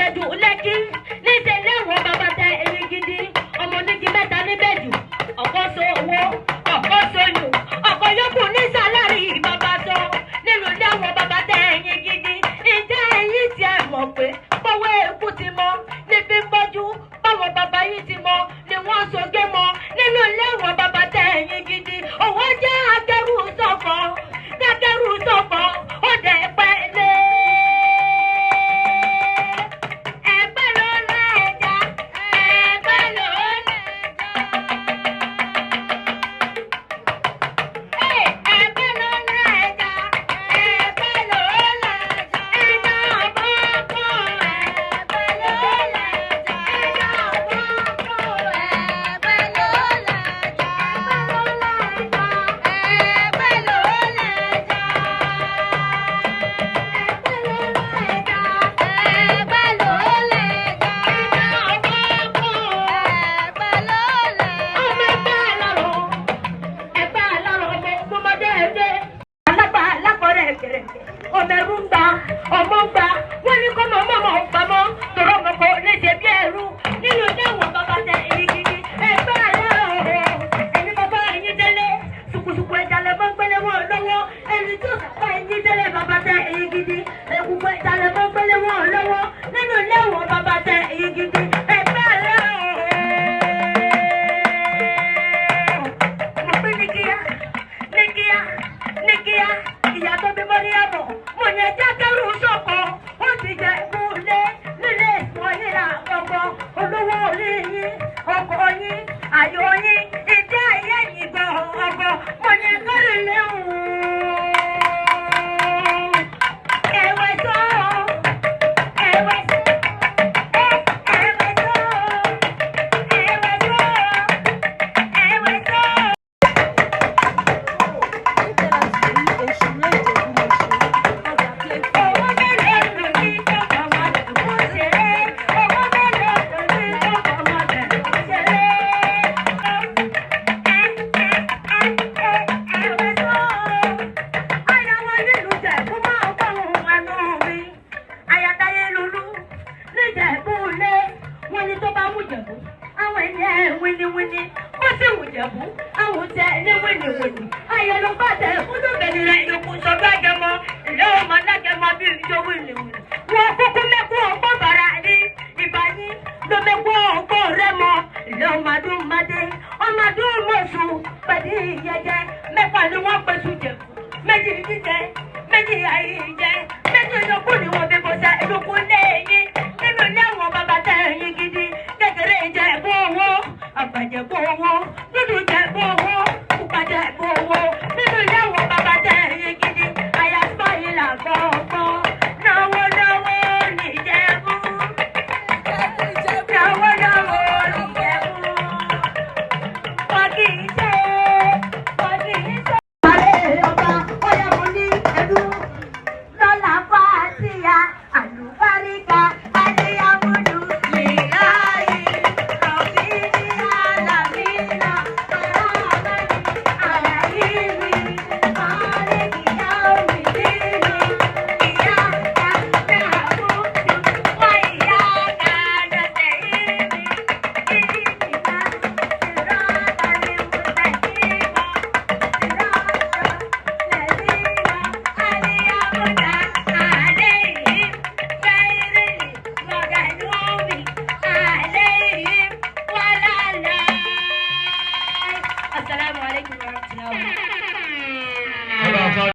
ìbẹ̀jù lẹ́kí níṣẹ́ lẹ́wọ̀n bàbá tẹ èyí gidi ọmọ onígi mẹ́ta níbẹ̀jù ọ̀pọ̀ so owó ọ̀pọ̀ sọnù ọ̀pọ̀ yòókù ní sálárì bàbá sọ nínú lẹ́wọ̀n bàbá tẹ èyí gidi ìjẹ́ ẹ̀yìn tí ẹ mọ̀ pé bọ́wọ́ èkú ti mọ níbi gbọ́jú báwọn bàbá yìí ti mọ ni wọ́n sọgé mọ nínú lẹ́wọ̀n bàbá tẹ èyí gidi òwò jẹ́ akẹ́rù sọ̀kọ̀ akẹ́rù sọ̀kọ̀ ó dẹ̀ pẹ́ lé.